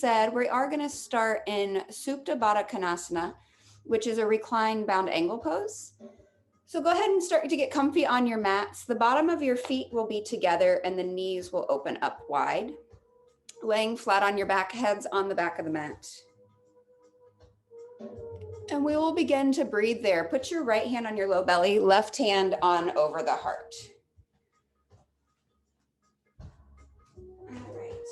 said, we are going to start in Supta Baddha Konasana, which is a reclined bound angle pose. So go ahead and start to get comfy on your mats. The bottom of your feet will be together and the knees will open up wide. Laying flat on your back, heads on the back of the mat. And we will begin to breathe there. Put your right hand on your low belly, left hand on over the heart. All right.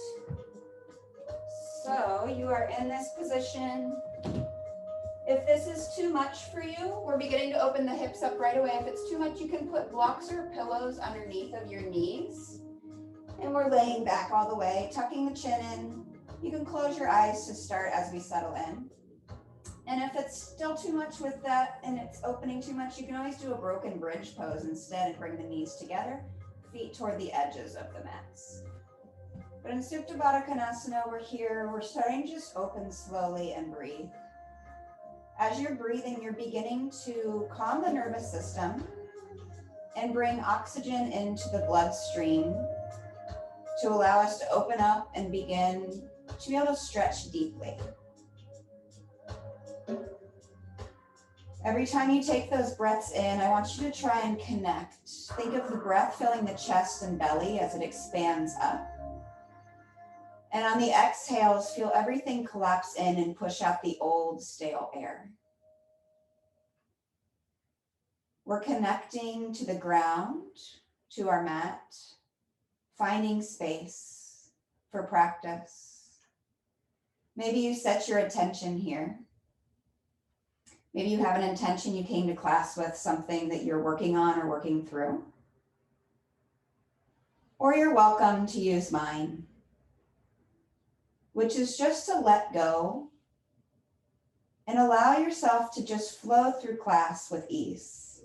So you are in this position. If this is too much for you, we're beginning to open the hips up right away. If it's too much, you can put blocks or pillows underneath of your knees. And we're laying back all the way, tucking the chin in. You can close your eyes to start as we settle in. And if it's still too much with that and it's opening too much, you can always do a broken bridge pose instead and bring the knees together, feet toward the edges of the mats. But in Supta Baddha Konasana, we're here, we're starting to just open slowly and breathe. As you're breathing, you're beginning to calm the nervous system and bring oxygen into the bloodstream to allow us to open up and begin to be able to stretch deeply. Every time you take those breaths in, I want you to try and connect. Think of the breath filling the chest and belly as it expands up. And on the exhales, feel everything collapse in and push out the old, stale air. We're connecting to the ground, to our mat, finding space for practice. Maybe you set your attention here. Maybe you have an intention you came to class with, something that you're working on or working through. Or you're welcome to use mine, which is just to let go and allow yourself to just flow through class with ease.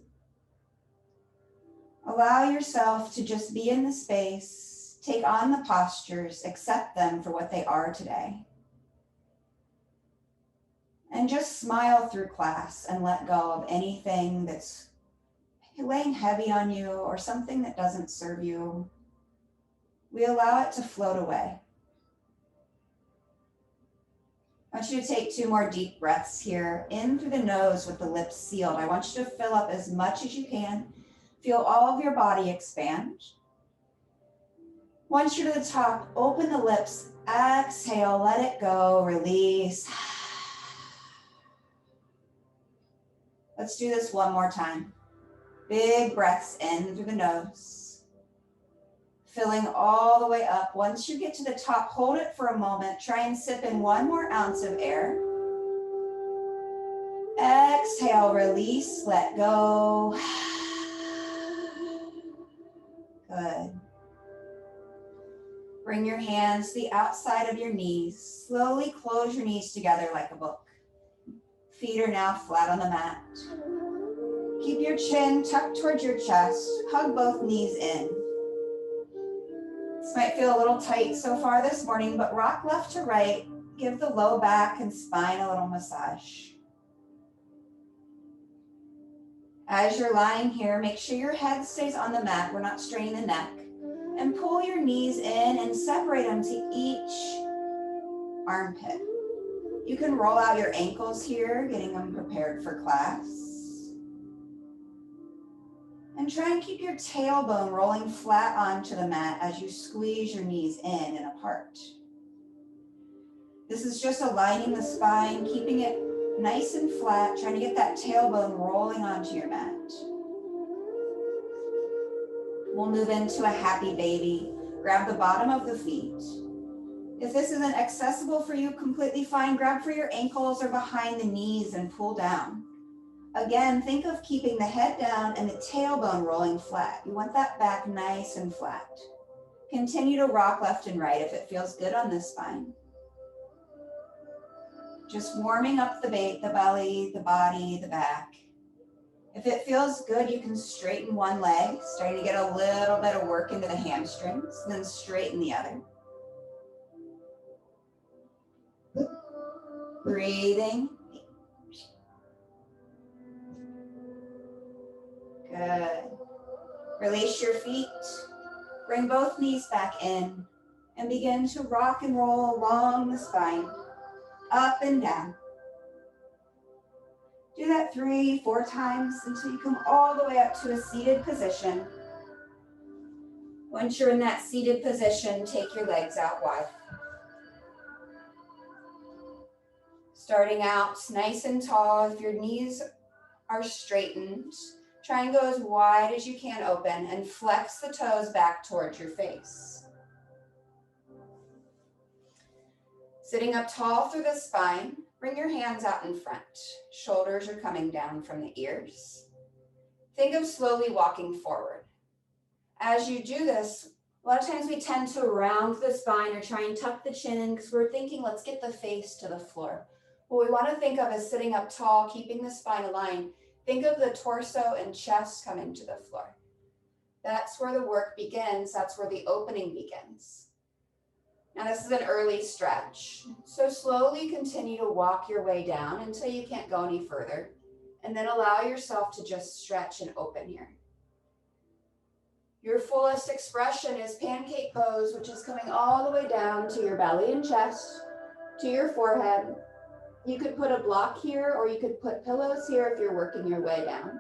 Allow yourself to just be in the space, take on the postures, accept them for what they are today. And just smile through class and let go of anything that's laying heavy on you or something that doesn't serve you. We allow it to float away. I want you to take 2 more deep breaths here, in through the nose with the lips sealed. I want you to fill up as much as you can. Feel all of your body expand. Once you're to the top, open the lips, exhale, let it go, release. Let's do this one more time. Big breaths in through the nose. Filling all the way up. Once you get to the top, hold it for a moment. Try and sip in 1 more ounce of air. Exhale, release, let go. Good. Bring your hands to the outside of your knees. Slowly close your knees together like a book. Feet are now flat on the mat. Keep your chin tucked towards your chest. Hug both knees in. This might feel a little tight so far this morning, but rock left to right. Give the low back and spine a little massage. As you're lying here, make sure your head stays on the mat. We're not straining the neck. And pull your knees in and separate them to each armpit. You can roll out your ankles here, getting them prepared for class. And try and keep your tailbone rolling flat onto the mat as you squeeze your knees in and apart. This is just aligning the spine, keeping it nice and flat, trying to get that tailbone rolling onto your mat. We'll move into a happy baby. Grab the bottom of the feet. If this isn't accessible for you, completely fine. Grab for your ankles or behind the knees and pull down. Again, think of keeping the head down and the tailbone rolling flat. You want that back nice and flat. Continue to rock left and right if it feels good on this spine. Just warming up the belly, the body, the back. If it feels good, you can straighten one leg, starting to get a little bit of work into the hamstrings, then straighten the other. Breathing. Good. Release your feet. Bring both knees back in. And begin to rock and roll along the spine, up and down. Do that 3-4 times until you come all the way up to a seated position. Once you're in that seated position, take your legs out wide. Starting out nice and tall. If your knees are straightened, try and go as wide as you can open and flex the toes back towards your face. Sitting up tall through the spine, bring your hands out in front. Shoulders are coming down from the ears. Think of slowly walking forward. As you do this, a lot of times we tend to round the spine or try and tuck the chin in because we're thinking, let's get the face to the floor. What we want to think of is sitting up tall, keeping the spine aligned. Think of the torso and chest coming to the floor. That's where the work begins. That's where the opening begins. Now this is an early stretch. So slowly continue to walk your way down until you can't go any further. And then allow yourself to just stretch and open here. Your fullest expression is pancake pose, which is coming all the way down to your belly and chest, to your forehead. You could put a block here or you could put pillows here if you're working your way down.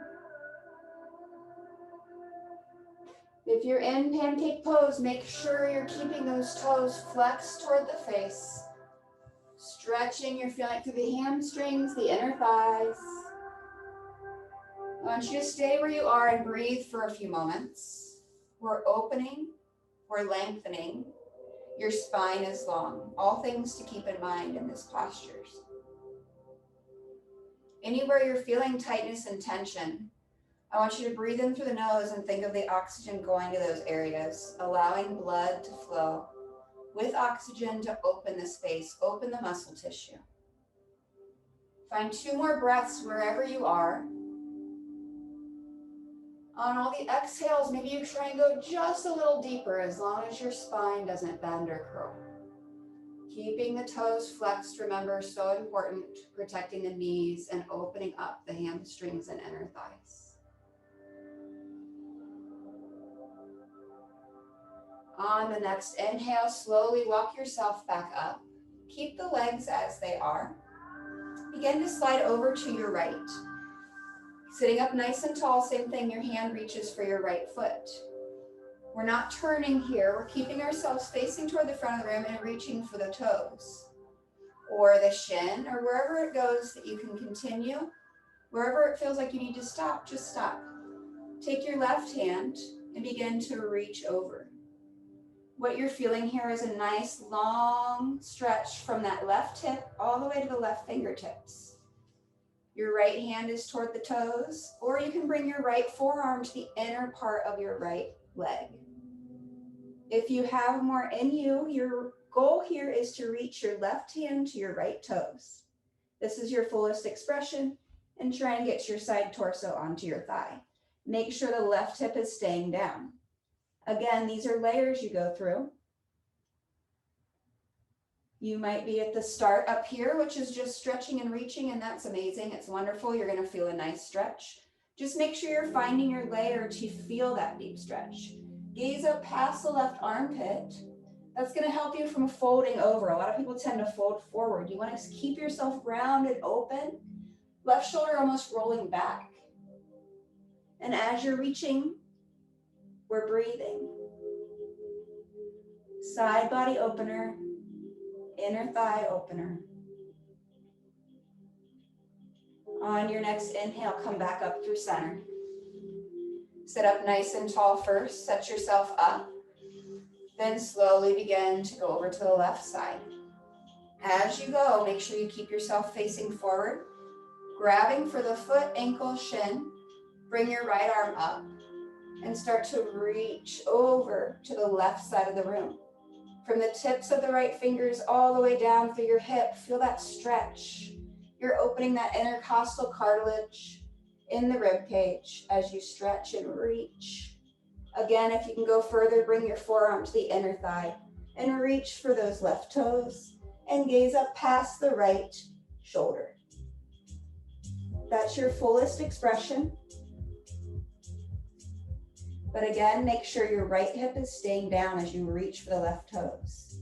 If you're in pancake pose, make sure you're keeping those toes flexed toward the face. Stretching, you're feeling it through the hamstrings, the inner thighs. I want you to stay where you are and breathe for a few moments. We're opening, we're lengthening. Your spine is long. All things to keep in mind in this posture. Anywhere you're feeling tightness and tension, I want you to breathe in through the nose and think of the oxygen going to those areas, allowing blood to flow with oxygen to open the space, open the muscle tissue. Find 2 more breaths wherever you are. On all the exhales, maybe you try and go just a little deeper as long as your spine doesn't bend or curl. Keeping the toes flexed, remember, so important, protecting the knees and opening up the hamstrings and inner thighs. On the next inhale, slowly walk yourself back up. Keep the legs as they are. Begin to slide over to your right. Sitting up nice and tall, same thing, your hand reaches for your right foot. We're not turning here, we're keeping ourselves facing toward the front of the room and reaching for the toes or the shin or wherever it goes that you can continue. Wherever it feels like you need to stop, just stop. Take your left hand and begin to reach over. What you're feeling here is a nice long stretch from that left hip all the way to the left fingertips. Your right hand is toward the toes, or you can bring your right forearm to the inner part of your right leg. If you have more in you, your goal here is to reach your left hand to your right toes. This is your fullest expression, and try and get your side torso onto your thigh. Make sure the left hip is staying down. Again, these are layers you go through. You might be at the start up here, which is just stretching and reaching, and that's amazing. It's wonderful. You're going to feel a nice stretch. Just make sure you're finding your layer to feel that deep stretch. Gaze up past the left armpit. That's going to help you from folding over. A lot of people tend to fold forward. You want to keep yourself rounded, open. Left shoulder almost rolling back. And as you're reaching, we're breathing. Side body opener, inner thigh opener. On your next inhale, come back up through center. Sit up nice and tall first, set yourself up. Then slowly begin to go over to the left side. As you go, make sure you keep yourself facing forward, grabbing for the foot, ankle, shin. Bring your right arm up and start to reach over to the left side of the room. From the tips of the right fingers all the way down through your hip, feel that stretch. You're opening that intercostal cartilage in the rib cage as you stretch and reach. Again, if you can go further, bring your forearm to the inner thigh and reach for those left toes and gaze up past the right shoulder. That's your fullest expression. But again, make sure your right hip is staying down as you reach for the left toes.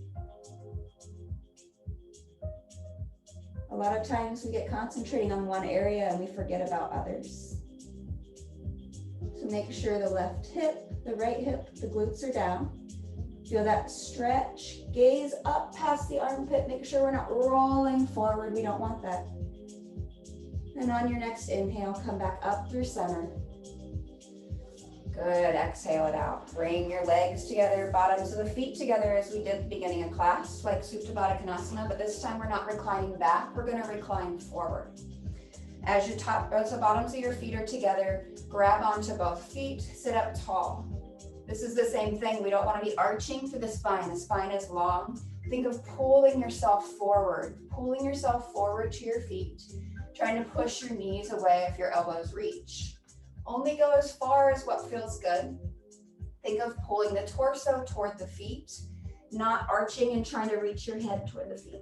lot of times we get concentrating on one area and we forget about others. So make sure the left hip, the right hip, the glutes are down. Feel that stretch. Gaze up past the armpit. Make sure we're not rolling forward. We don't want that. And on your next inhale, come back up through center. Good, exhale it out. Bring your legs together, bottoms of the feet together as we did at the beginning of class, like Supta Baddha Konasana, but this time we're not reclining back, we're gonna recline forward. As the bottoms of your feet are together, grab onto both feet, sit up tall. This is the same thing, we don't wanna be arching through the spine is long. Think of pulling yourself forward to your feet, trying to push your knees away if your elbows reach. Only go as far as what feels good. Think of pulling the torso toward the feet, not arching and trying to reach your head toward the feet.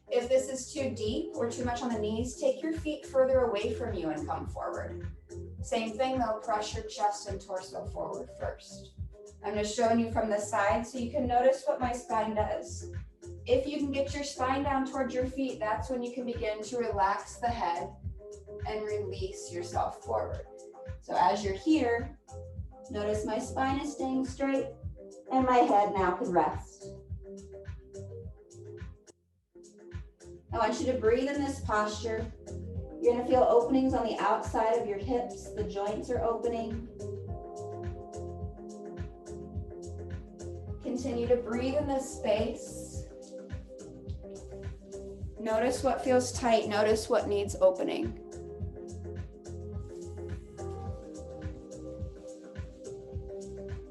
If this is too deep or too much on the knees, take your feet further away from you and come forward. Same thing though, press your chest and torso forward first. I'm just showing you from the side so you can notice what my spine does. If you can get your spine down towards your feet, that's when you can begin to relax the head and release yourself forward. So as you're here, notice my spine is staying straight and my head now can rest. I want you to breathe in this posture. You're gonna feel openings on the outside of your hips. The joints are opening. Continue to breathe in this space. Notice what feels tight. Notice what needs opening.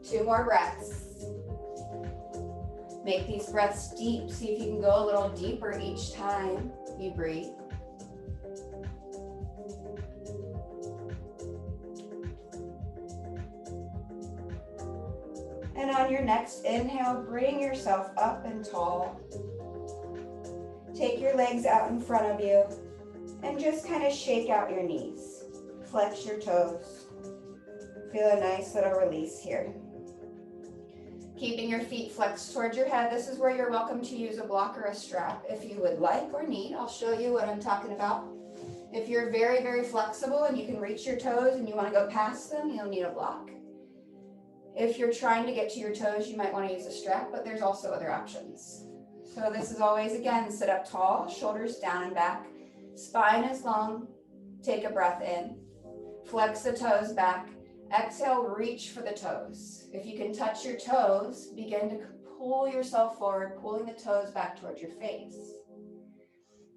Two more breaths. Make these breaths deep. See if you can go a little deeper each time you breathe. And on your next inhale, bring yourself up and tall. Take your legs out in front of you and just kind of shake out your knees. Flex your toes. Feel a nice little release here. Keeping your feet flexed towards your head. This is where you're welcome to use a block or a strap if you would like or need. I'll show you what I'm talking about. If you're very, very flexible and you can reach your toes and you want to go past them, you'll need a block. If you're trying to get to your toes, you might want to use a strap, but there's also other options. So this is always, again, sit up tall, shoulders down and back. Spine is long. Take a breath in. Flex the toes back. Exhale, reach for the toes. If you can touch your toes, begin to pull yourself forward, pulling the toes back towards your face.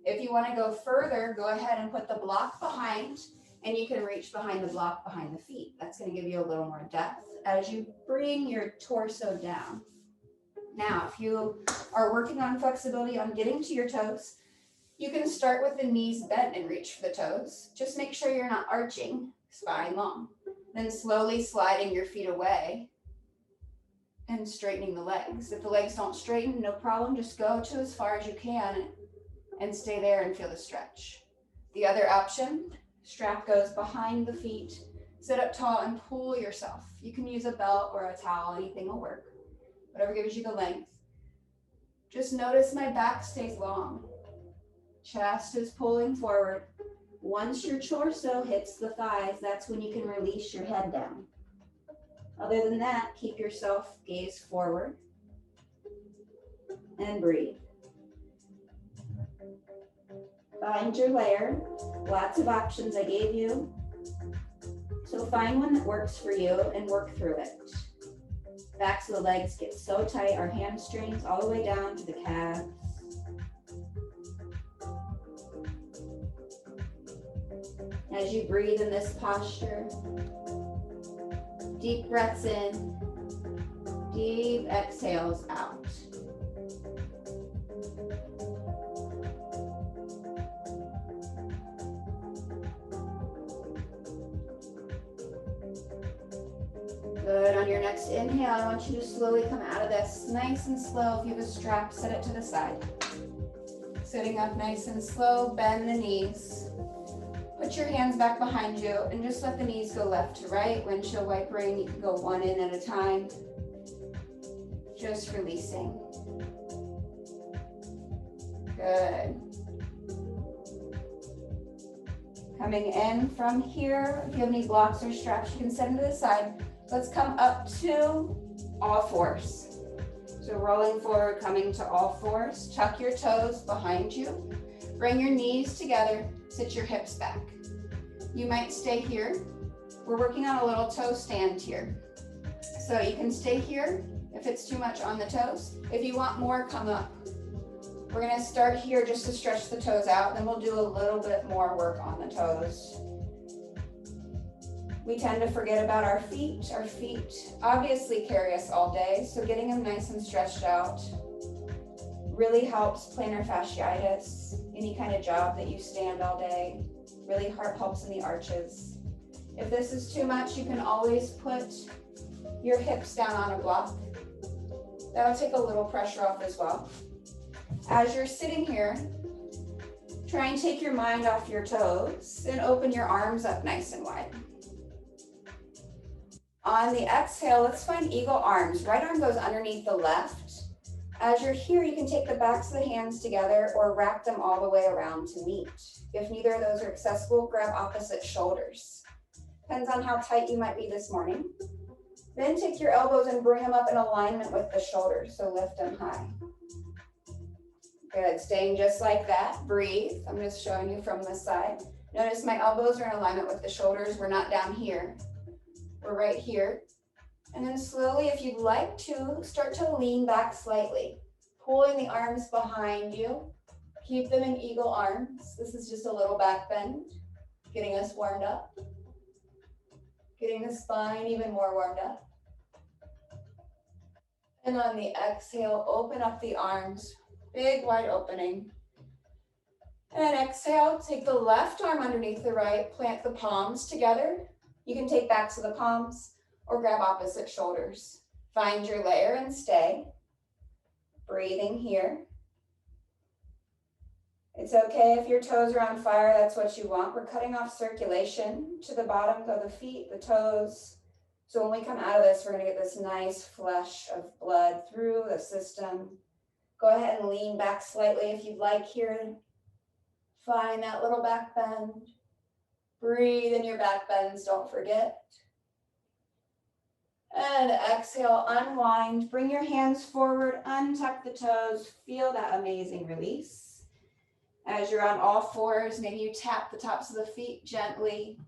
If you want to go further, go ahead and put the block behind, and you can reach behind the block behind the feet. That's going to give you a little more depth as you bring your torso down. Now, if you are working on flexibility on getting to your toes, you can start with the knees bent and reach for the toes. Just make sure you're not arching, spine long. Then slowly sliding your feet away and straightening the legs. If the legs don't straighten, no problem. Just go to as far as you can and stay there and feel the stretch. The other option, strap goes behind the feet. Sit up tall and pull yourself. You can use a belt or a towel, anything will work. Whatever gives you the length. Just notice my back stays long. Chest is pulling forward. Once your torso hits the thighs, that's when you can release your head down. Other than that, keep yourself gaze forward and breathe. Find your layer. Lots of options I gave you. So find one that works for you and work through it. Backs of the legs get so tight, our hamstrings all the way down to the calves. As you breathe in this posture, deep breaths in, deep exhales out. Good. On your next inhale, I want you to slowly come out of this nice and slow. If you have a strap, set it to the side. Sitting up nice and slow, bend the knees. Put your hands back behind you and just let the knees go left to right. Windshield wipering, you can go one in at a time. Just releasing. Good. Coming in from here. If you have any blocks or straps, you can set them to the side. Let's come up to all fours. So rolling forward, coming to all fours. Tuck your toes behind you. Bring your knees together. Sit your hips back. You might stay here. We're working on a little toe stand here. So you can stay here if it's too much on the toes. If you want more, come up. We're gonna start here just to stretch the toes out, then we'll do a little bit more work on the toes. We tend to forget about our feet. Our feet obviously carry us all day, so getting them nice and stretched out really helps plantar fasciitis, any kind of job that you stand all day, really helps in the arches. If this is too much, you can always put your hips down on a block. That'll take a little pressure off as well. As you're sitting here, try and take your mind off your toes and open your arms up nice and wide. On the exhale, let's find eagle arms. Right arm goes underneath the left. As you're here, you can take the backs of the hands together or wrap them all the way around to meet. If neither of those are accessible, grab opposite shoulders. Depends on how tight you might be this morning. Then take your elbows and bring them up in alignment with the shoulders, so lift them high. Good, staying just like that, breathe. I'm just showing you from this side. Notice my elbows are in alignment with the shoulders. We're not down here, we're right here. And then slowly, if you'd like to, start to lean back slightly, pulling the arms behind you. Keep them in eagle arms. This is just a little back bend, getting us warmed up, getting the spine even more warmed up. And on the exhale, open up the arms. Big wide opening. And exhale, take the left arm underneath the right, plant the palms together. You can take backs of the palms or grab opposite shoulders. Find your layer and stay. Breathing here. It's okay if your toes are on fire, that's what you want. We're cutting off circulation to the bottoms of the feet, the toes. So when we come out of this, we're gonna get this nice flush of blood through the system. Go ahead and lean back slightly if you'd like here. Find that little back bend. Breathe in your back bends, don't forget. And exhale, unwind. Bring your hands forward, untuck the toes. Feel that amazing release. As you're on all fours, maybe you tap the tops of the feet gently.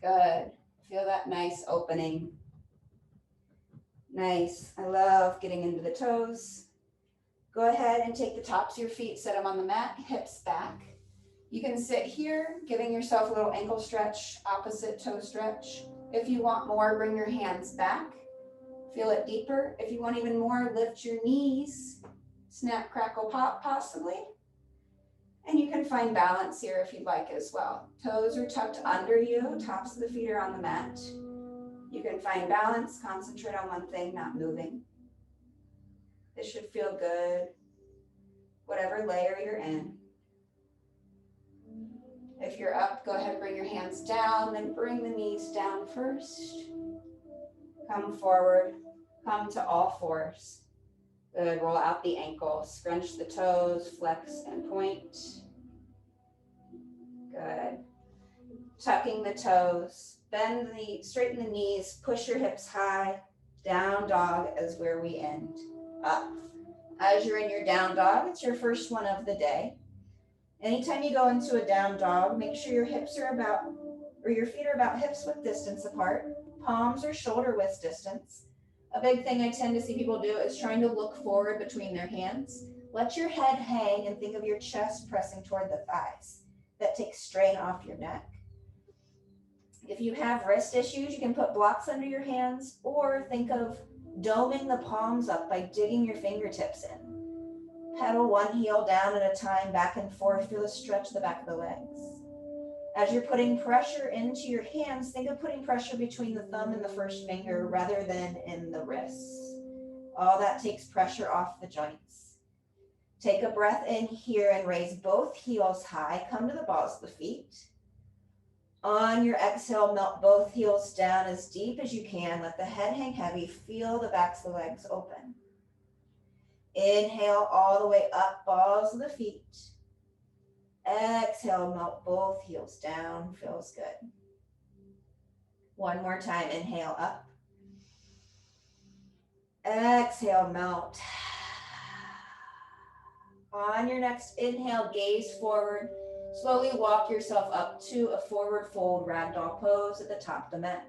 Good. Feel that nice opening. Nice. I love getting into the toes. Go ahead and take the tops of your feet, set them on the mat, hips back. You can sit here, giving yourself a little ankle stretch, opposite toe stretch. If you want more, bring your hands back. Feel it deeper. If you want even more, lift your knees. Snap, crackle, pop, possibly. And you can find balance here if you'd like as well. Toes are tucked under you, tops of the feet are on the mat. You can find balance, concentrate on one thing, not moving. This should feel good, whatever layer you're in. If you're up, go ahead and bring your hands down, then bring the knees down first. Come forward, come to all fours. Good, roll out the ankles, scrunch the toes, flex and point. Good. Tucking the toes, straighten the knees, push your hips high. Down dog is where we end. Up. As you're in your down dog, it's your first one of the day. Anytime you go into a down dog, make sure your hips are your feet are about hips width distance apart, palms or shoulder width distance. A big thing I tend to see people do is trying to look forward between their hands. Let your head hang and think of your chest pressing toward the thighs. That takes strain off your neck. If you have wrist issues, you can put blocks under your hands or think of doming the palms up by digging your fingertips in. Pedal one heel down at a time, back and forth. Feel the stretch of the back of the legs. As you're putting pressure into your hands, think of putting pressure between the thumb and the first finger rather than in the wrists. All that takes pressure off the joints. Take a breath in here and raise both heels high. Come to the balls of the feet. On your exhale, melt both heels down as deep as you can. Let the head hang heavy. Feel the backs of the legs open. Inhale all the way up, balls of the feet. Exhale, melt both heels down. Feels good. One more time. Inhale up. Exhale, melt. On your next inhale, gaze forward. Slowly walk yourself up to a forward fold ragdoll pose at the top of the mat.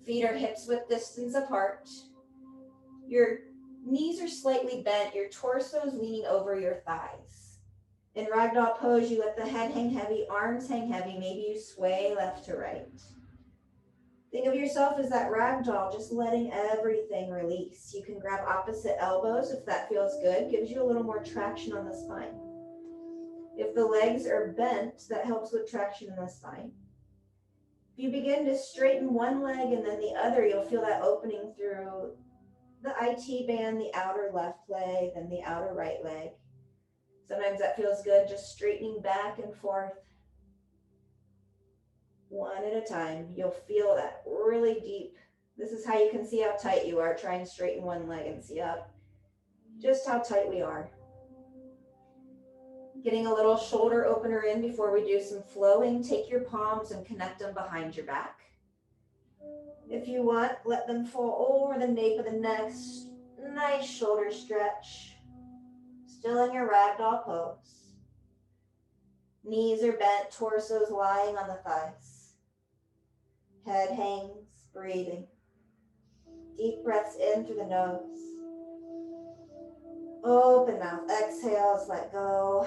Feet are hips width distance apart. Your knees are slightly bent. Your torso is leaning over your thighs. In ragdoll pose, you let the head hang heavy, arms hang heavy. Maybe you sway left to right. Think of yourself as that ragdoll, just letting everything release. You can grab opposite elbows if that feels good. Gives you a little more traction on the spine. If the legs are bent, that helps with traction in the spine. If you begin to straighten one leg and then the other, you'll feel that opening through the IT band, the outer left leg, then the outer right leg. Sometimes that feels good, just straightening back and forth. One at a time. You'll feel that really deep. This is how you can see how tight you are. Try and straighten one leg and see up just how tight we are. Getting a little shoulder opener in before we do some flowing. Take your palms and connect them behind your back. If you want, let them fall over the nape of the neck. Nice shoulder stretch. Still in your ragdoll pose. Knees are bent, torso's lying on the thighs. Head hangs, breathing. Deep breaths in through the nose. Open mouth, exhales, let go.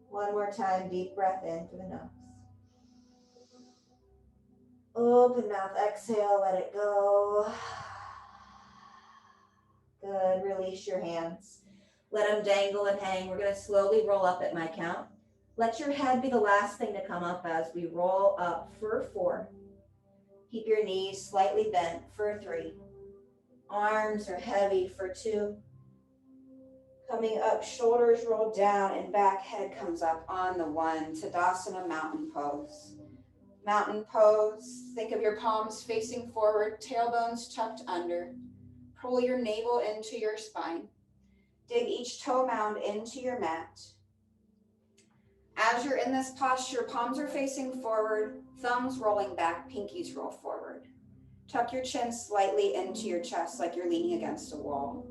One more time, deep breath in through the nose. Open mouth, exhale, let it go. Good, release your hands. Let them dangle and hang. We're gonna slowly roll up at my count. Let your head be the last thing to come up as we roll up for 4. Keep your knees slightly bent for 3. Arms are heavy for 2. Coming up, shoulders roll down and back, head comes up on the 1. Tadasana, mountain pose. Mountain pose, think of your palms facing forward, tailbones tucked under. Pull your navel into your spine. Dig each toe mound into your mat. As you're in this posture, palms are facing forward, thumbs rolling back, pinkies roll forward. Tuck your chin slightly into your chest like you're leaning against a wall.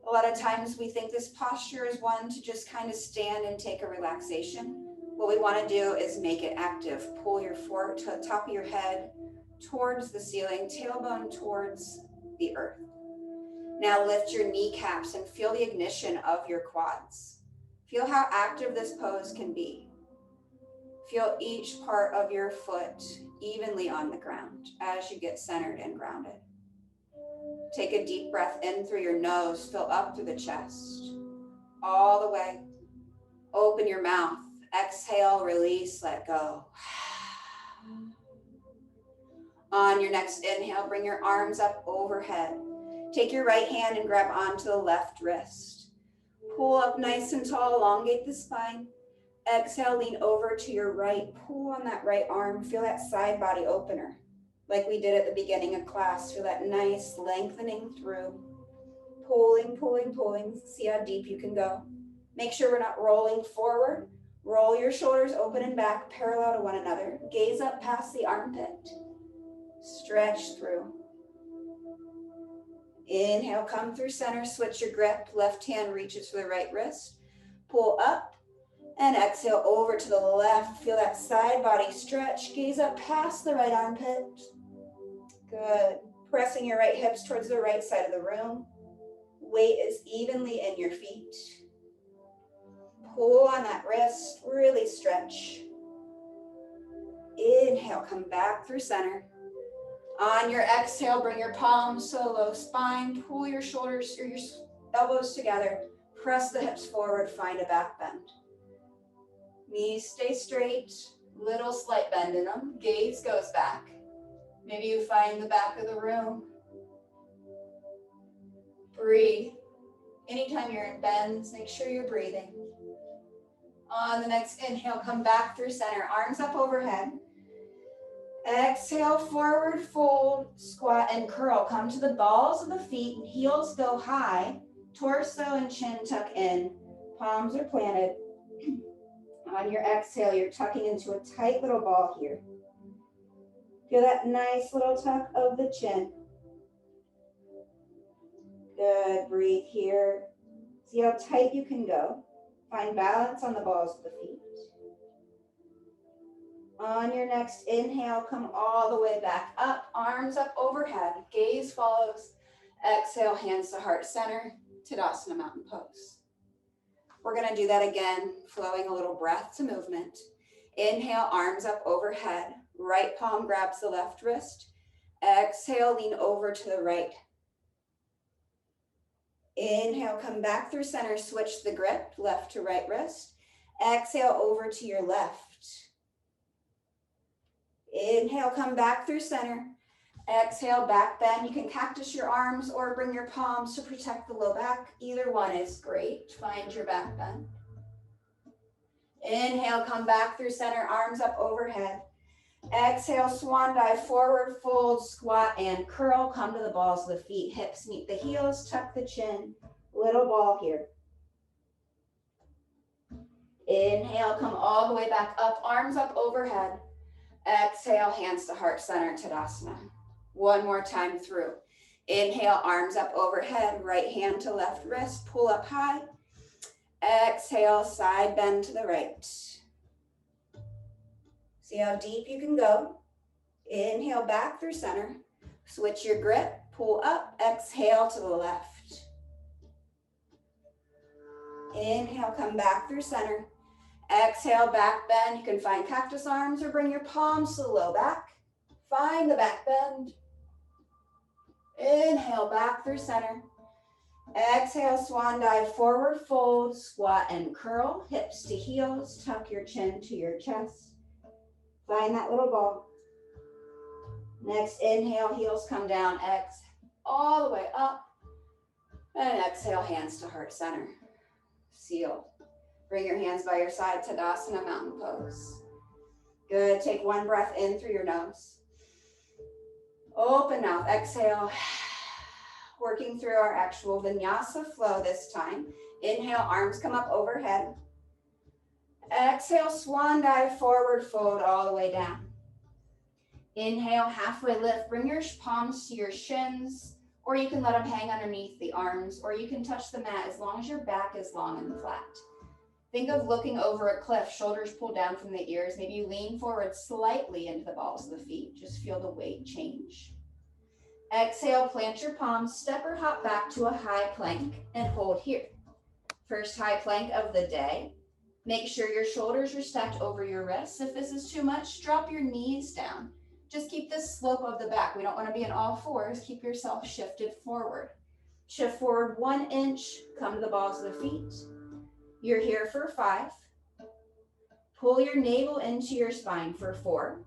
A lot of times we think this posture is one to just kind of stand and take a relaxation. What we want to do is make it active. Pull your top of your head towards the ceiling, tailbone towards the earth. Now lift your kneecaps and feel the ignition of your quads. Feel how active this pose can be. Feel each part of your foot evenly on the ground as you get centered and grounded. Take a deep breath in through your nose, fill up through the chest, all the way. Open your mouth, exhale, release, let go. On your next inhale, bring your arms up overhead. Take your right hand and grab onto the left wrist. Pull up nice and tall, elongate the spine. Exhale, lean over to your right. Pull on that right arm. Feel that side body opener. Like we did at the beginning of class. Feel that nice lengthening through. Pulling, pulling, pulling. See how deep you can go. Make sure we're not rolling forward. Roll your shoulders open and back, parallel to one another. Gaze up past the armpit. Stretch through. Inhale, come through center, switch your grip. Left hand reaches for the right wrist. Pull up and exhale over to the left. Feel that side body stretch. Gaze up past the right armpit. Good. Pressing your right hips towards the right side of the room. Weight is evenly in your feet. Pull on that wrist, really stretch. Inhale, come back through center. On your exhale, bring your palms to the low spine. Pull your shoulders or your elbows together. Press the hips forward, find a back bend. Knees stay straight, little slight bend in them. Gaze goes back. Maybe you find the back of the room. Breathe. Anytime you're in bends, make sure you're breathing. On the next inhale, come back through center, arms up overhead. Exhale, forward fold, squat and curl. Come to the balls of the feet and heels go high. Torso and chin tuck in. Palms are planted. On your exhale, you're tucking into a tight little ball here. Feel that nice little tuck of the chin. Good, breathe here. See how tight you can go. Find balance on the balls of the feet. On your next inhale, come all the way back up, arms up overhead, gaze follows. Exhale, hands to heart center, Tadasana Mountain Pose. We're gonna do that again, flowing a little breath to movement. Inhale, arms up overhead, right palm grabs the left wrist. Exhale, lean over to the right. Inhale, come back through center, switch the grip, left to right wrist. Exhale, over to your left. Inhale, come back through center. Exhale, back bend. You can cactus your arms or bring your palms to protect the low back. Either one is great. Find your back bend. Inhale, come back through center, arms up overhead. Exhale, swan dive, forward fold, squat and curl. Come to the balls of the feet. Hips meet the heels, tuck the chin. Little ball here. Inhale, come all the way back up, arms up overhead. Exhale, hands to heart center, Tadasana. One more time through. Inhale, arms up overhead, right hand to left wrist, pull up high. Exhale, side bend to the right. See how deep you can go. Inhale, back through center. Switch your grip, pull up, exhale to the left. Inhale, come back through center. Exhale, back bend. You can find cactus arms or bring your palms to the low back. Find the back bend. Inhale, back through center. Exhale, swan dive, forward fold, squat and curl. Hips to heels, tuck your chin to your chest. Find that little ball. Next inhale, heels come down, exhale all the way up. And exhale, hands to heart center. Seal. Bring your hands by your side, Tadasana Mountain Pose. Good, take one breath in through your nose. Open mouth, exhale. Working through our actual Vinyasa flow this time. Inhale, arms come up overhead. Exhale, swan dive, forward fold all the way down. Inhale, halfway lift. Bring your palms to your shins, or you can let them hang underneath the arms, or you can touch the mat as long as your back is long and flat. Think of looking over a cliff, shoulders pulled down from the ears. Maybe you lean forward slightly into the balls of the feet. Just feel the weight change. Exhale, plant your palms, step or hop back to a high plank and hold here. First high plank of the day. Make sure your shoulders are stacked over your wrists. If this is too much, drop your knees down. Just keep the slope of the back. We don't want to be in all fours. Keep yourself shifted forward. Shift forward 1 inch, come to the balls of the feet. You're here for 5. Pull your navel into your spine for 4.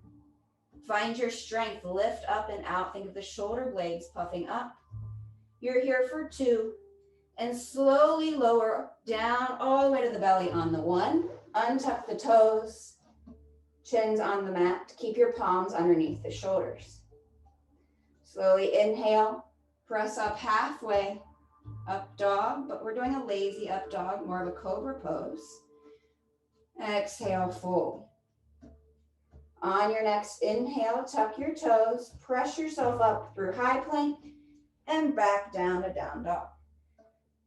Find your strength, lift up and out. Think of the shoulder blades puffing up. You're here for 2. And slowly lower down all the way to the belly on the 1. Untuck the toes, chins on the mat. Keep your palms underneath the shoulders. Slowly inhale, press up halfway, up dog, but we're doing a lazy up dog, more of a cobra pose. Exhale, fold. On your next inhale, tuck your toes, press yourself up through high plank and back down to down dog.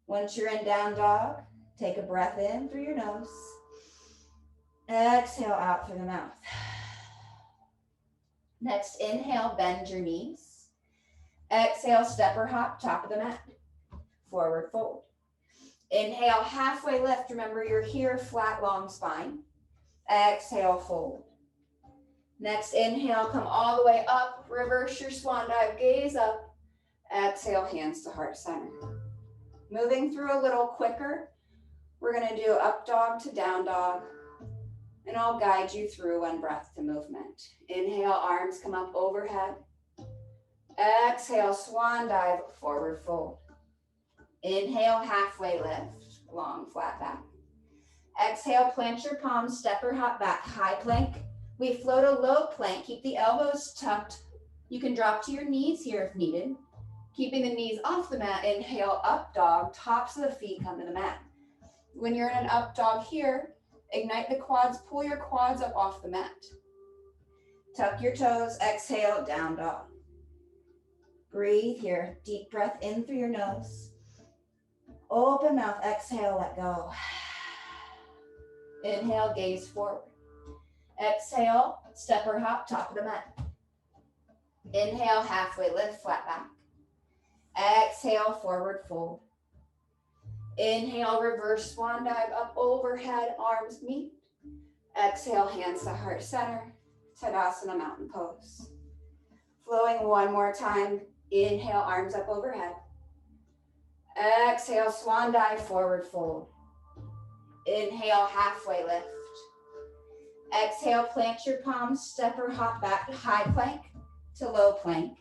Once you're in down dog, take a breath in through your nose. Exhale out through the mouth. Next inhale, bend your knees. Exhale, step or hop, top of the mat. Forward fold. Inhale, halfway lift. Remember, you're here, flat, long spine. Exhale, fold. Next inhale, come all the way up. Reverse your swan dive, gaze up. Exhale, hands to heart center. Moving through a little quicker, we're going to do up dog to down dog, and I'll guide you through 1 breath to movement. Inhale, arms come up overhead. Exhale, swan dive, forward fold. Inhale, halfway lift, long flat back. Exhale, plant your palms, step or hop back, high plank. We float a low plank, keep the elbows tucked. You can drop to your knees here if needed. Keeping the knees off the mat, inhale, up dog, tops of the feet come to the mat. When you're in an up dog here, ignite the quads, pull your quads up off the mat. Tuck your toes, exhale, down dog. Breathe here, deep breath in through your nose. Open mouth, exhale, let go. Inhale, gaze forward. Exhale, step or hop, top of the mat. Inhale, halfway lift, flat back. Exhale, forward fold. Inhale, reverse swan dive up overhead, arms meet. Exhale, hands to heart center, Tadasana mountain pose. Flowing one more time. Inhale, arms up overhead. Exhale, swan dive, forward fold. Inhale, halfway lift. Exhale, plant your palms, step or hop back to high plank to low plank.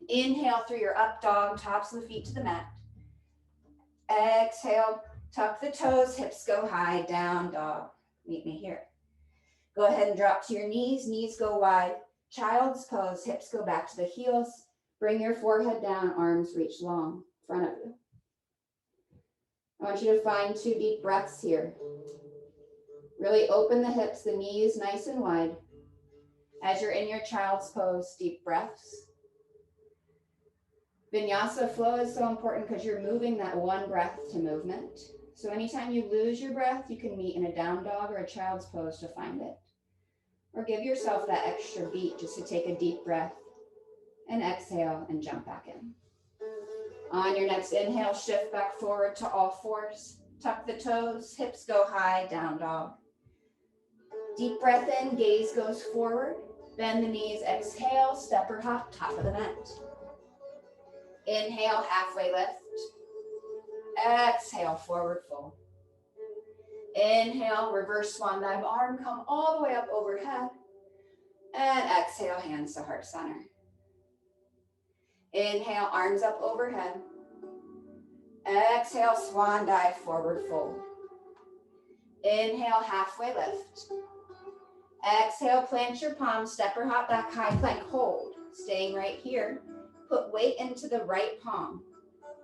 Inhale through your up dog, tops of the feet to the mat. Exhale, tuck the toes, hips go high, down dog. Meet me here. Go ahead and drop to your knees, knees go wide. Child's pose, hips go back to the heels. Bring your forehead down, arms reach long, in front of you. I want you to find 2 deep breaths here. Really open the hips, the knees nice and wide. As you're in your child's pose, deep breaths. Vinyasa flow is so important because you're moving that one breath to movement. So anytime you lose your breath, you can meet in a down dog or a child's pose to find it. Or give yourself that extra beat just to take a deep breath and exhale and jump back in. On your next inhale, shift back forward to all fours. Tuck the toes, hips go high, down dog. Deep breath in, gaze goes forward. Bend the knees, exhale, step or hop, top of the mat. Inhale, halfway lift. Exhale, forward fold. Inhale, reverse swan dive, arm come all the way up overhead. And exhale, hands to heart center. Inhale, arms up overhead. Exhale, swan dive, forward fold. Inhale, halfway lift. Exhale, plant your palms, step or hop back, high plank, hold. Staying right here. Put weight into the right palm.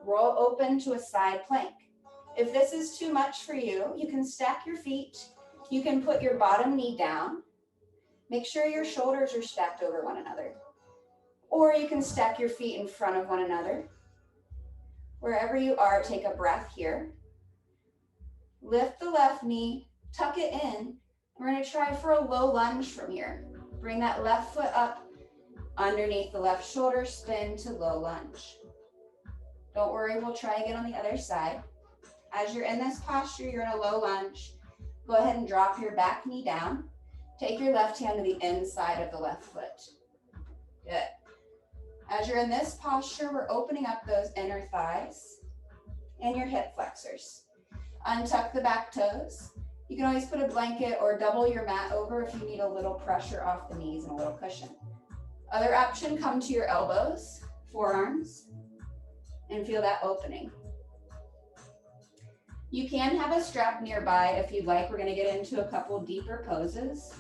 Roll open to a side plank. If this is too much for you, you can stack your feet. You can put your bottom knee down. Make sure your shoulders are stacked over one another. Or you can stack your feet in front of one another. Wherever you are, take a breath here. Lift the left knee, tuck it in. We're going to try for a low lunge from here. Bring that left foot up underneath the left shoulder, spin to low lunge. Don't worry, we'll try again on the other side. As you're in this posture, you're in a low lunge. Go ahead and drop your back knee down. Take your left hand to the inside of the left foot. Good. As you're in this posture, we're opening up those inner thighs and your hip flexors. Untuck the back toes. You can always put a blanket or double your mat over if you need a little pressure off the knees and a little cushion. Other option, come to your elbows, forearms, and feel that opening. You can have a strap nearby if you'd like. We're going to get into a couple deeper poses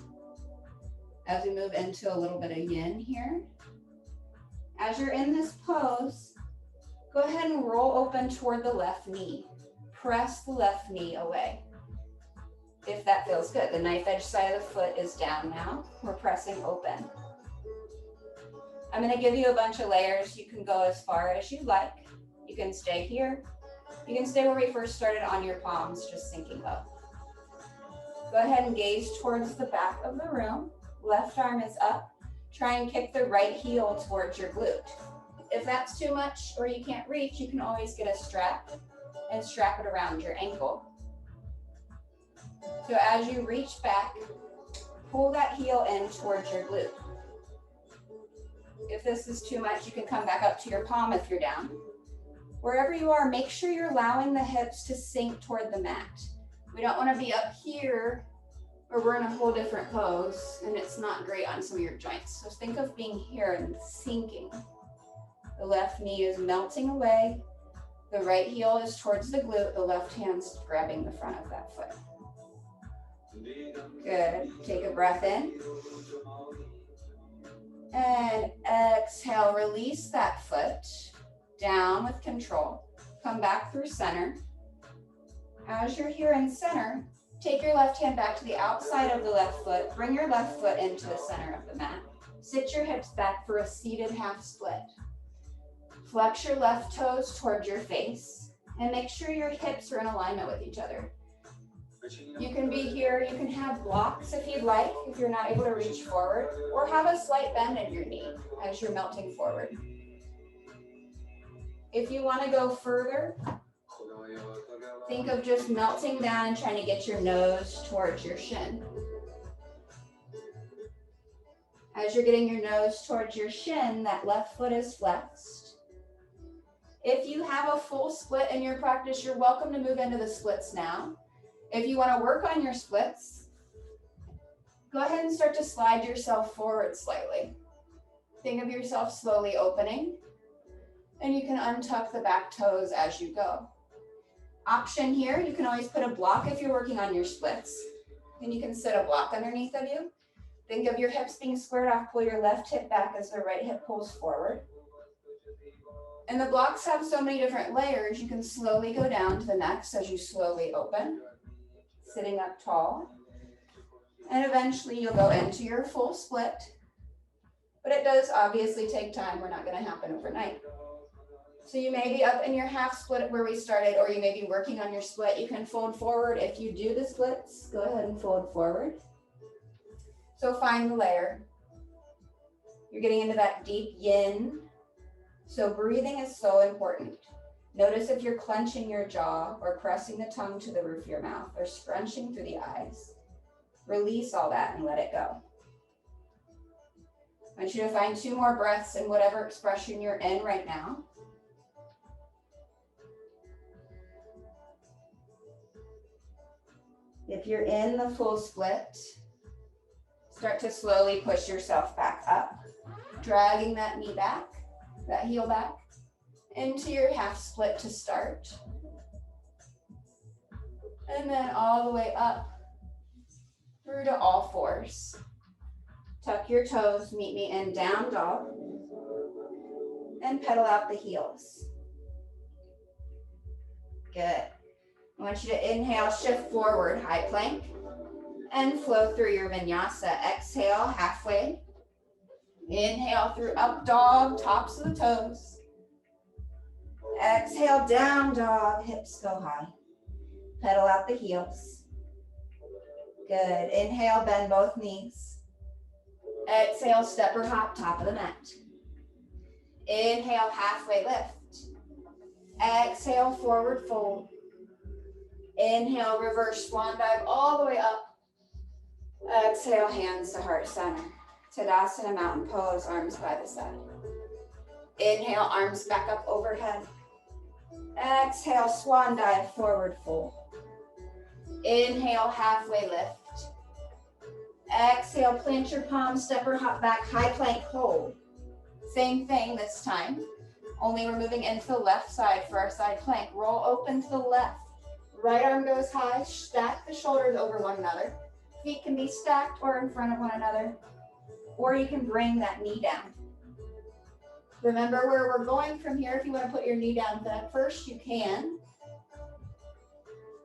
as we move into a little bit of yin here. As you're in this pose, go ahead and roll open toward the left knee. Press the left knee away. If that feels good. The knife edge side of the foot is down now. We're pressing open. I'm going to give you a bunch of layers. You can go as far as you like. You can stay here. You can stay where we first started on your palms, just sinking low. Go ahead and gaze towards the back of the room. Left arm is up. Try and kick the right heel towards your glute. If that's too much or you can't reach, you can always get a strap and strap it around your ankle. So as you reach back, pull that heel in towards your glute. If this is too much, you can come back up to your palm if you're down. Wherever you are, make sure you're allowing the hips to sink toward the mat. We don't want to be up here or we're in a whole different pose and it's not great on some of your joints. So think of being here and sinking. The left knee is melting away. The right heel is towards the glute. The left hand's grabbing the front of that foot. Good. Take a breath in. And exhale, release that foot. down with control. Come back through center. As you're here in center, take your left hand back to the outside of the left foot. Bring your left foot into the center of the mat. Sit your hips back for a seated half split. Flex your left toes towards your face and make sure your hips are in alignment with each other. You can be here, you can have blocks if you'd like, if you're not able to reach forward, or have a slight bend in your knee as you're melting forward. If you want to go further, think of just melting down and trying to get your nose towards your shin. As you're getting your nose towards your shin, that left foot is flexed. If you have a full split in your practice, you're welcome to move into the splits now. If you want to work on your splits, go ahead and start to slide yourself forward slightly. Think of yourself slowly opening, and you can untuck the back toes as you go. Option here, you can always put a block if you're working on your splits, and you can sit a block underneath of you. Think of your hips being squared off, pull your left hip back as the right hip pulls forward. And the blocks have so many different layers, you can slowly go down to the next as you slowly open, sitting up tall. And eventually you'll go into your full split, but it does obviously take time. We're not going to happen overnight. So you may be up in your half split where we started, or you may be working on your split. You can fold forward. If you do the splits, go ahead and fold forward. So find the layer. You're getting into that deep yin. So breathing is so important. Notice if you're clenching your jaw or pressing the tongue to the roof of your mouth or scrunching through the eyes. Release all that and let it go. I want you to find 2 more breaths in whatever expression you're in right now. If you're in the full split, start to slowly push yourself back up, dragging that knee back, that heel back, into your half split to start. And then all the way up through to all fours. Tuck your toes, meet me in down dog, and pedal out the heels. Good. I want you to inhale, shift forward, high plank, and flow through your vinyasa. Exhale, halfway. Inhale through up dog, tops of the toes. Exhale, down dog, hips go high. Pedal out the heels. Good. Inhale, bend both knees. Exhale, step or hop, top of the mat. Inhale, halfway lift. Exhale, forward fold. Inhale, reverse swan dive all the way up. Exhale, hands to heart center. Tadasana, mountain pose, arms by the side. Inhale, arms back up overhead. Exhale, swan dive, forward fold. Inhale, halfway lift. Exhale, plant your palms, step or hop back, high plank, hold. Same thing this time, only we're moving into the left side for our side plank. Roll open to the left. Right arm goes high, stack the shoulders over one another. Feet can be stacked or in front of one another, or you can bring that knee down. Remember where we're going from here. If you want to put your knee down first, you can.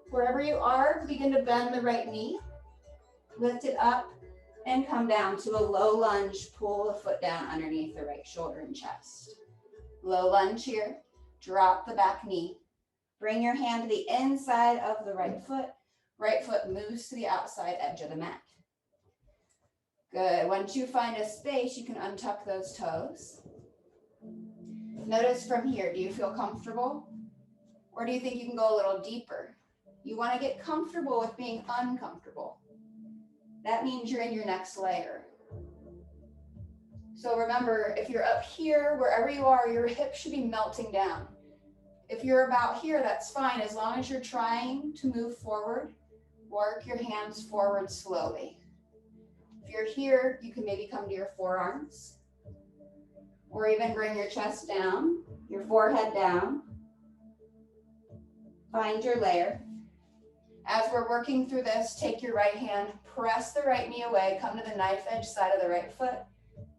Wherever you are, begin to bend the right knee. Lift it up and come down to a low lunge. Pull the foot down underneath the right shoulder and chest. Low lunge here. Drop the back knee. Bring your hand to the inside of the right foot. Right foot moves to the outside edge of the mat. Good. Once you find a space, you can untuck those toes. Notice from here, do you feel comfortable? Or do you think you can go a little deeper? You want to get comfortable with being uncomfortable. That means you're in your next layer. So remember, if you're up here, wherever you are, your hips should be melting down. If you're about here, that's fine, as long as you're trying to move forward. Work your hands forward slowly. If you're here, you can maybe come to your forearms, or even bring your chest down, your forehead down. Find your layer. As we're working through this, take your right hand, press the right knee away, come to the knife edge side of the right foot,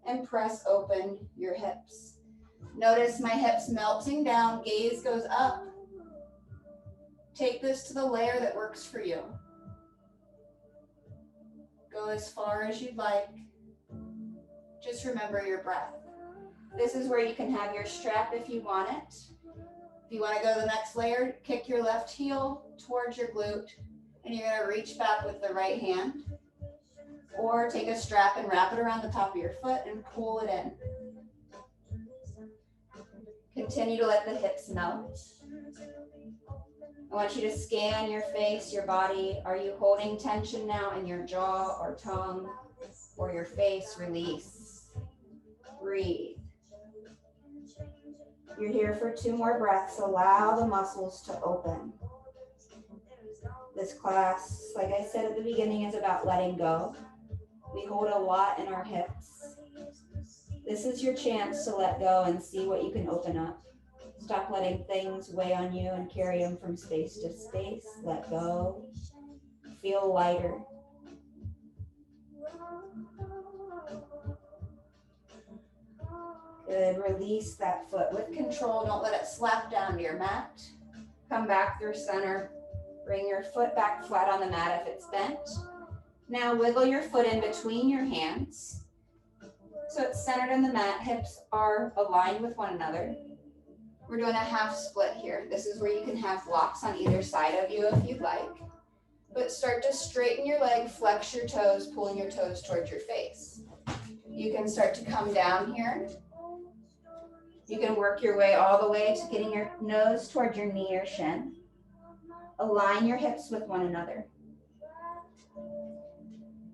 and press open your hips. Notice my hips melting down, gaze goes up. Take this to the layer that works for you. Go as far as you'd like. Just remember your breath. This is where you can have your strap if you want it. If you want to go to the next layer, kick your left heel towards your glute, and you're going to reach back with the right hand. Or take a strap and wrap it around the top of your foot and pull it in. Continue to let the hips melt. I want you to scan your face, your body. Are you holding tension now in your jaw or tongue or your face? Release. Breathe. You're here for 2 more breaths. Allow the muscles to open. This class, like I said at the beginning, is about letting go. We hold a lot in our hips. This is your chance to let go and see what you can open up. Stop letting things weigh on you and carry them from space to space. Let go. Feel lighter. Good. Release that foot with control. Don't let it slap down to your mat. Come back through center. Bring your foot back flat on the mat if it's bent. Now wiggle your foot in between your hands. So it's centered in the mat. Hips are aligned with one another. We're doing a half split here. This is where you can have blocks on either side of you if you'd like. But start to straighten your leg, flex your toes, pulling your toes towards your face. You can start to come down here. You can work your way all the way to getting your nose towards your knee or shin. Align your hips with one another.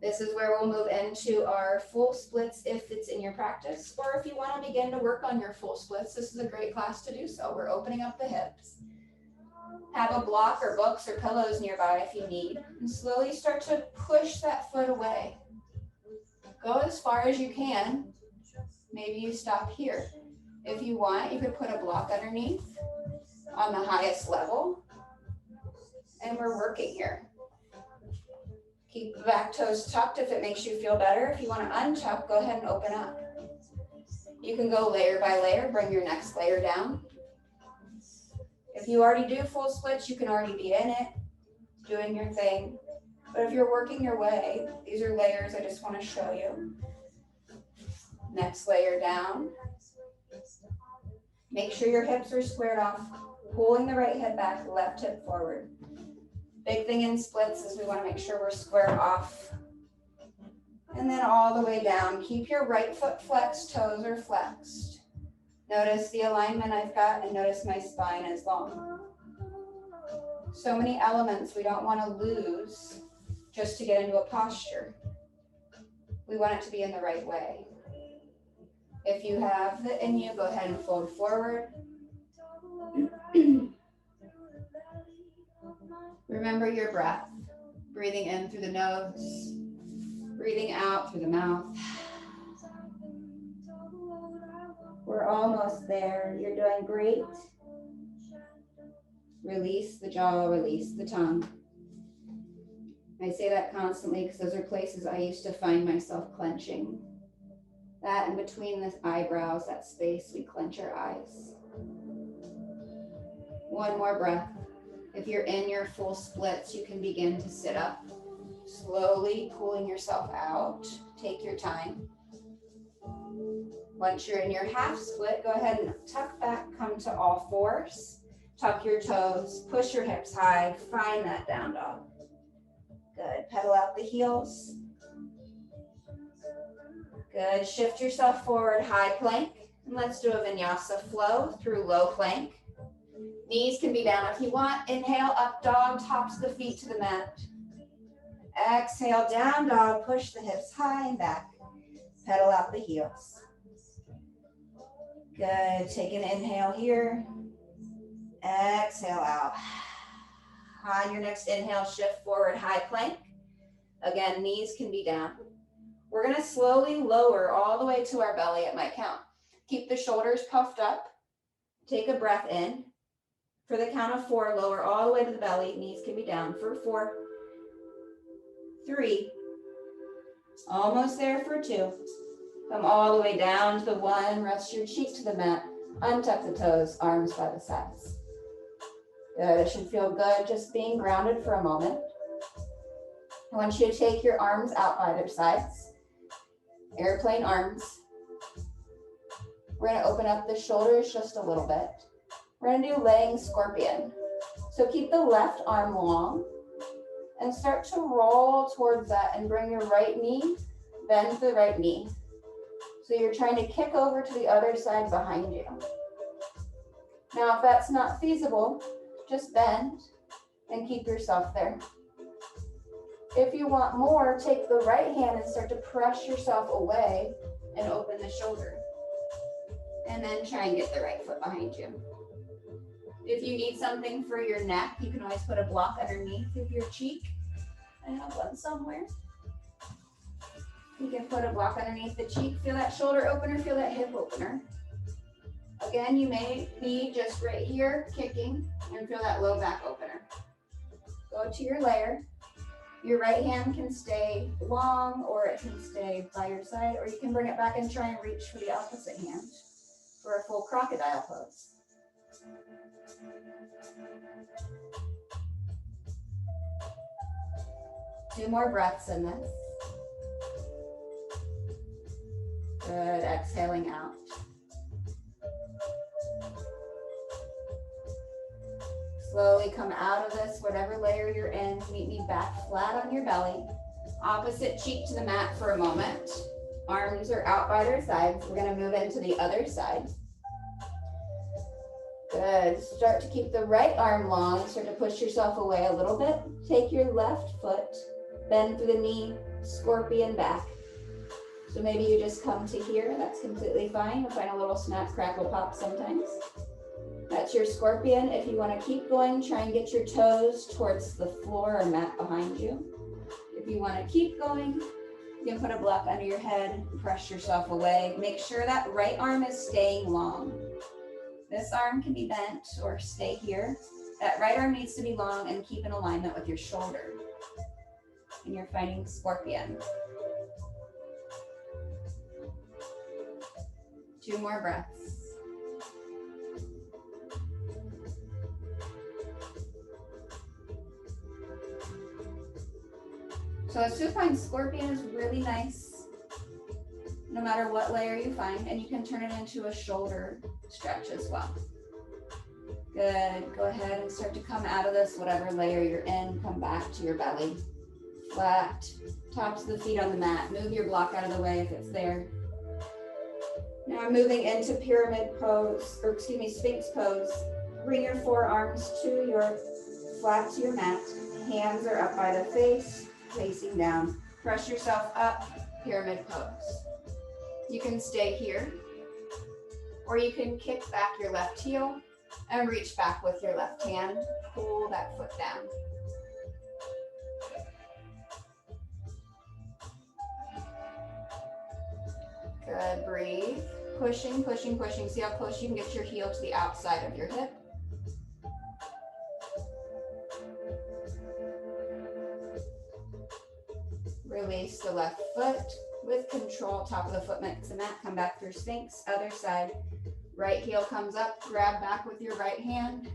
This is where we'll move into our full splits if it's in your practice, or if you want to begin to work on your full splits, this is a great class to do so. We're opening up the hips. Have a block or books or pillows nearby if you need, and slowly start to push that foot away. Go as far as you can. Maybe you stop here. If you want, you could put a block underneath on the highest level, and we're working here. Keep the back toes tucked if it makes you feel better. If you want to untuck, go ahead and open up. You can go layer by layer, bring your next layer down. If you already do full splits, you can already be in it, doing your thing. But if you're working your way, these are layers I just want to show you. Next layer down. Make sure your hips are squared off, pulling the right hip back, left hip forward. Big thing in splits is we want to make sure we're squared off. And then all the way down. Keep your right foot flexed, toes are flexed. Notice the alignment I've got, and notice my spine is long. So many elements we don't want to lose just to get into a posture. We want it to be in the right way. If you have it in you, go ahead and fold forward. Remember your breath. Breathing in through the nose, breathing out through the mouth. We're almost there. You're doing great. Release the jaw, release the tongue. I say that constantly because those are places I used to find myself clenching. That and between the eyebrows, that space, we clench our eyes. One more breath. If you're in your full splits, you can begin to sit up. Slowly pulling yourself out. Take your time. Once you're in your half split, go ahead and tuck back, come to all fours. Tuck your toes, push your hips high, find that down dog. Good, pedal out the heels. Good, shift yourself forward, high plank. And let's do a vinyasa flow through low plank. Knees can be down if you want. Inhale, up dog, tops of the feet to the mat. Exhale, down dog, push the hips high and back. Pedal out the heels. Good, take an inhale here. Exhale out. On your next inhale, shift forward, high plank. Again, knees can be down. We're gonna slowly lower all the way to our belly at my count. Keep the shoulders puffed up. Take a breath in. For the count of 4, lower all the way to the belly. Knees can be down for 4, 3, almost there for 2. Come all the way down to the 1. Rest your cheek to the mat. Untuck the toes, arms by the sides. Good, it should feel good just being grounded for a moment. I want you to take your arms out by their sides. Airplane arms. We're gonna open up the shoulders just a little bit. We're gonna do laying scorpion. So keep the left arm long and start to roll towards that and bring your right knee, bend the right knee. So you're trying to kick over to the other side behind you. Now, if that's not feasible, just bend and keep yourself there. If you want more, take the right hand and start to press yourself away and open the shoulder. And then try and get the right foot behind you. If you need something for your neck, you can always put a block underneath of your cheek. I have one somewhere. You can put a block underneath the cheek. Feel that shoulder opener, feel that hip opener. Again, you may be just right here kicking and feel that low back opener. Go to your layer. Your right hand can stay long or it can stay by your side, or you can bring it back and try and reach for the opposite hand for a full crocodile pose. Two more breaths in this. Good, exhaling out. Slowly come out of this, whatever layer you're in. Meet me back flat on your belly. Opposite cheek to the mat for a moment. Arms are out by their sides. We're gonna move into the other side. Good, start to keep the right arm long. Start to push yourself away a little bit. Take your left foot, bend through the knee, scorpion back. So maybe you just come to here, that's completely fine. You'll find a little snap, crackle, pop sometimes. That's your scorpion. If you want to keep going, try and get your toes towards the floor or mat behind you. If you want to keep going, you can put a block under your head, press yourself away. Make sure that right arm is staying long. This arm can be bent or stay here. That right arm needs to be long and keep in alignment with your shoulder. And you're finding scorpion. Two more breaths. So a supine scorpion is really nice, no matter what layer you find, and you can turn it into a shoulder stretch as well. Good, go ahead and start to come out of this, whatever layer you're in, come back to your belly. Flat, tops of the feet on the mat. Move your block out of the way if it's there. Now I'm moving into pyramid pose, or excuse me, sphinx pose. Bring your forearms to your flat to your mat. Hands are up by the face, facing down. Press yourself up, pyramid pose. You can stay here, or you can kick back your left heel and reach back with your left hand. Pull that foot down. Good, breathe. Pushing, pushing, pushing. See how close you can get your heel to the outside of your hip. Release the left foot with control. Top of the foot makes the mat. Come back through Sphinx. Other side. Right heel comes up. Grab back with your right hand.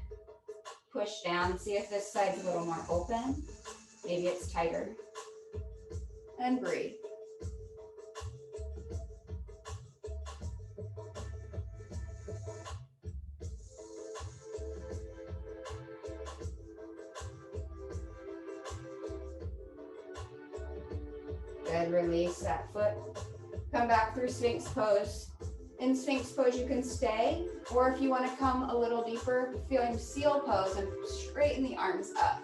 Push down. See if this side's a little more open. Maybe it's tighter. And breathe. Good, release that foot. Come back through Sphinx pose. In Sphinx pose, you can stay, or if you want to come a little deeper, feeling seal pose and straighten the arms up.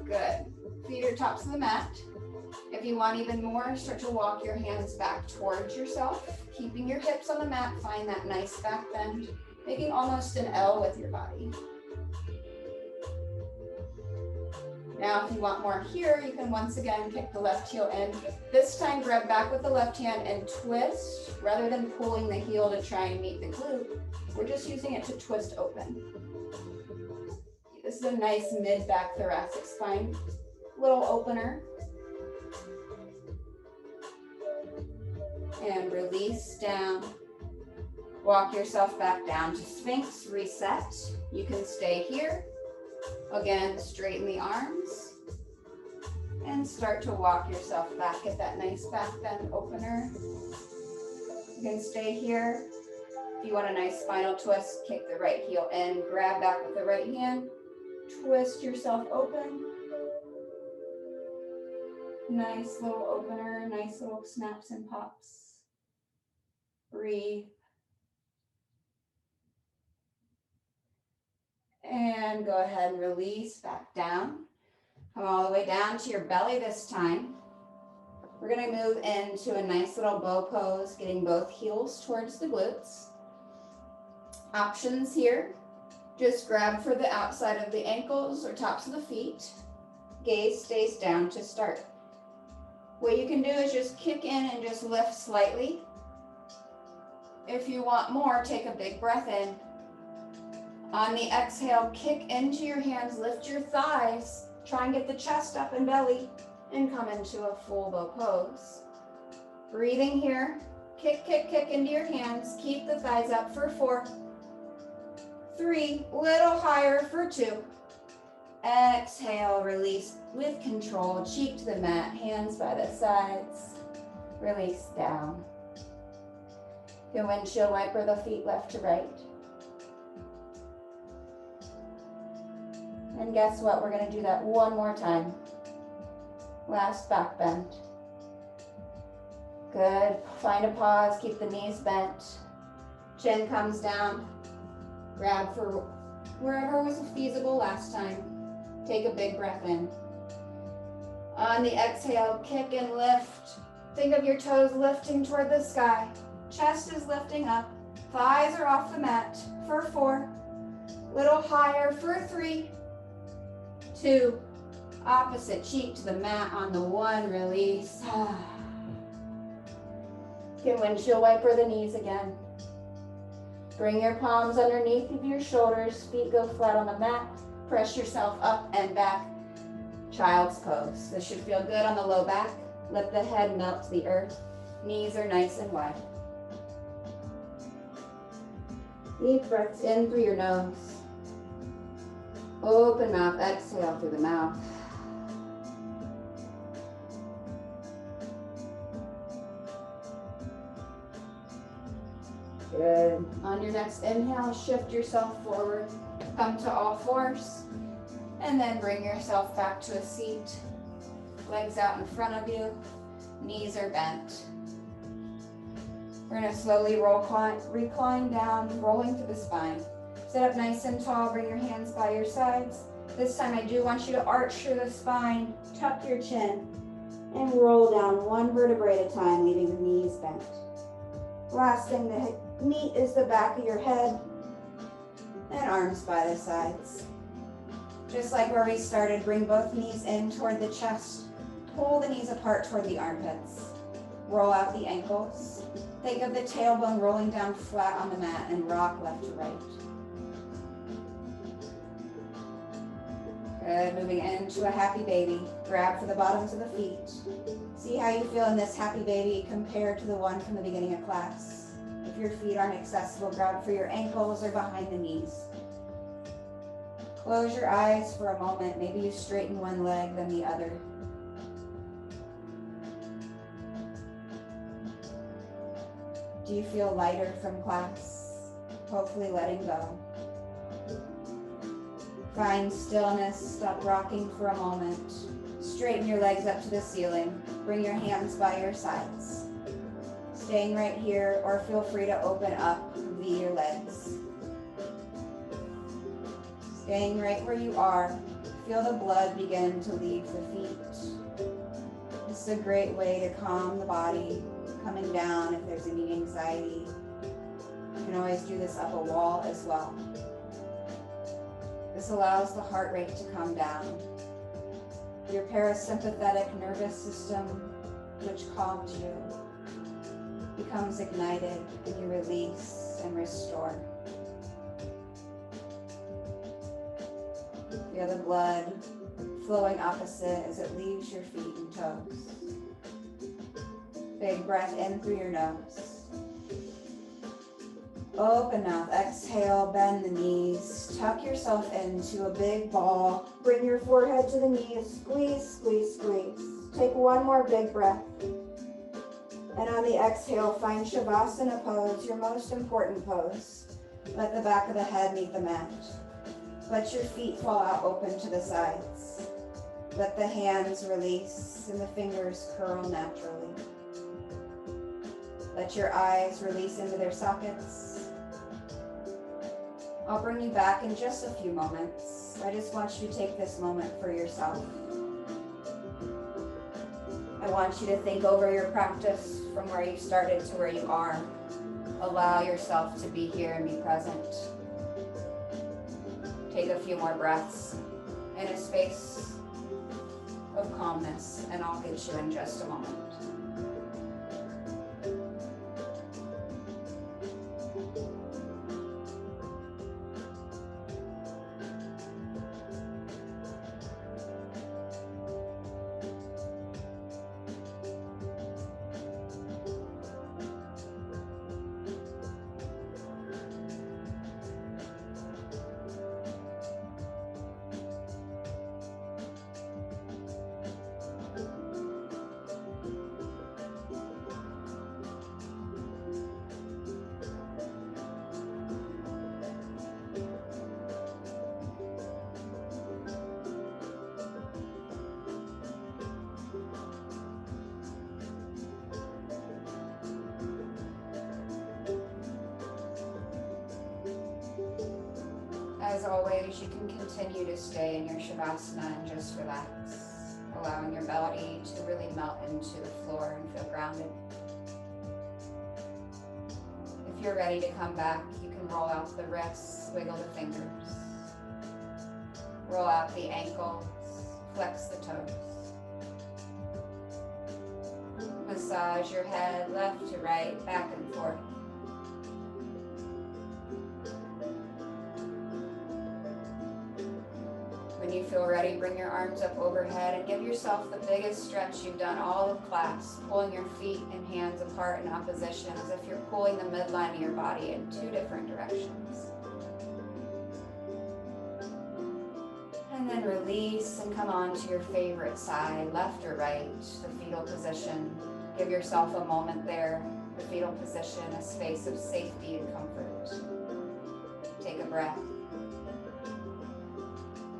Good. Feet are tops of the mat. If you want even more, start to walk your hands back towards yourself, keeping your hips on the mat. Find that nice back bend, making almost an L with your body. Now, if you want more here, you can once again kick the left heel in. This time, grab back with the left hand and twist. Rather than pulling the heel to try and meet the glute, we're just using it to twist open. This is a nice mid-back thoracic spine. Little opener. And release down. Walk yourself back down to Sphinx, reset. You can stay here. Again, straighten the arms. And start to walk yourself back. Get that nice back bend opener. You can stay here. If you want a nice spinal twist, kick the right heel in, grab back with the right hand, twist yourself open. Nice little opener, nice little snaps and pops. Breathe. And go ahead and release back down. Come all the way down to your belly this time. We're going to move into a nice little bow pose, getting both heels towards the glutes. Options here. Just grab for the outside of the ankles or tops of the feet. Gaze stays down to start. What you can do is just kick in and just lift slightly. If you want more, take a big breath in. On the exhale, kick into your hands, lift your thighs. Try and get the chest up and belly and come into a full bow pose. Breathing here. Kick, kick, kick into your hands. Keep the thighs up for 4, 3, little higher for 2. Exhale, release with control. Cheek to the mat, hands by the sides. Release down. You can windshield wiper the feet left to right. And guess what? We're going to do that one more time. Last back bend. Good. Find a pause. Keep the knees bent. Chin comes down. Grab for wherever was feasible last time. Take a big breath in. On the exhale, kick and lift. Think of your toes lifting toward the sky. Chest is lifting up. Thighs are off the mat for 4. Little higher for 3, 2, opposite cheek to the mat on the 1, release. You can windshield wiper the knees again. Bring your palms underneath of your shoulders, feet go flat on the mat. Press yourself up and back. Child's pose. This should feel good on the low back. Let the head melt to the earth. Knees are nice and wide. Deep breaths in through your nose. Open mouth, exhale through the mouth. Good. On your next inhale, shift yourself forward. Come to all fours. And then bring yourself back to a seat. Legs out in front of you. Knees are bent. We're going to slowly recline down, rolling through the spine. Sit up nice and tall, bring your hands by your sides. This time I do want you to arch through the spine, tuck your chin, and roll down 1 vertebrae at a time, leaving the knees bent. Last thing to meet is the back of your head and arms by the sides. Just like where we started, bring both knees in toward the chest. Pull the knees apart toward the armpits. Roll out the ankles. Think of the tailbone rolling down flat on the mat and rock left to right. Good, moving into a happy baby. Grab for the bottoms of the feet. See how you feel in this happy baby compared to the one from the beginning of class. If your feet aren't accessible, grab for your ankles or behind the knees. Close your eyes for a moment. Maybe you straighten one leg, then the other. Do you feel lighter from class? Hopefully letting go. Find stillness, stop rocking for a moment. Straighten your legs up to the ceiling. Bring your hands by your sides. Staying right here, or feel free to open up via your legs. Staying right where you are. Feel the blood begin to leave the feet. This is a great way to calm the body, coming down if there's any anxiety. You can always do this up a wall as well. This allows the heart rate to come down. Your parasympathetic nervous system, which calms you, becomes ignited and you release and restore. Feel the blood flowing opposite as it leaves your feet and toes. Big breath in through your nose. Open mouth. Exhale, bend the knees. Tuck yourself into a big ball. Bring your forehead to the knees. Squeeze, squeeze, squeeze. Take one more big breath. And on the exhale, find Shavasana pose, your most important pose. Let the back of the head meet the mat. Let your feet fall out open to the sides. Let the hands release and the fingers curl naturally. Let your eyes release into their sockets. I'll bring you back in just a few moments. I just want you to take this moment for yourself. I want you to think over your practice from where you started to where you are. Allow yourself to be here and be present. Take a few more breaths in a space of calmness, and I'll get you in just a moment. As always, you can continue to stay in your Shavasana and just relax, allowing your body to really melt into the floor and feel grounded. If you're ready to come back, you can roll out the wrists, wiggle the fingers, roll out the ankles, flex the toes. Massage your head left to right, back and forth. When you feel ready, bring your arms up overhead and give yourself the biggest stretch you've done all of class, pulling your feet and hands apart in opposition as if you're pulling the midline of your body in two different directions. And then release and come on to your favorite side, left or right, the fetal position. Give yourself a moment there, the fetal position, a space of safety and comfort. Take a breath.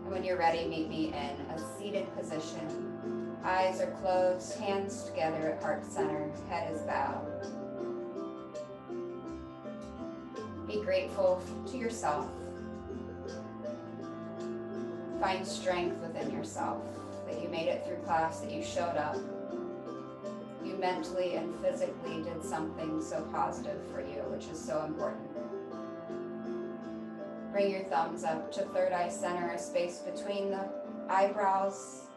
And when you're ready, meet me in a seated position. Eyes are closed, hands together at heart center, head is bowed. Be grateful to yourself. Find strength within yourself, that you made it through class, that you showed up. You mentally and physically did something so positive for you, which is so important. Bring your thumbs up to third eye center, a space between the eyebrows,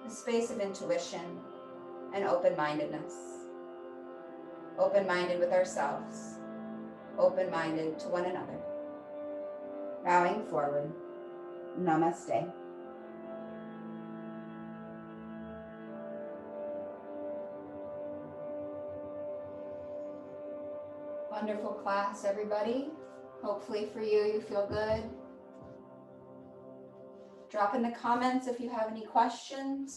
a space of intuition and open-mindedness. Open-minded with ourselves, open-minded to one another. Bowing forward, namaste. Wonderful class, everybody. Hopefully for you, you feel good. Drop in the comments if you have any questions.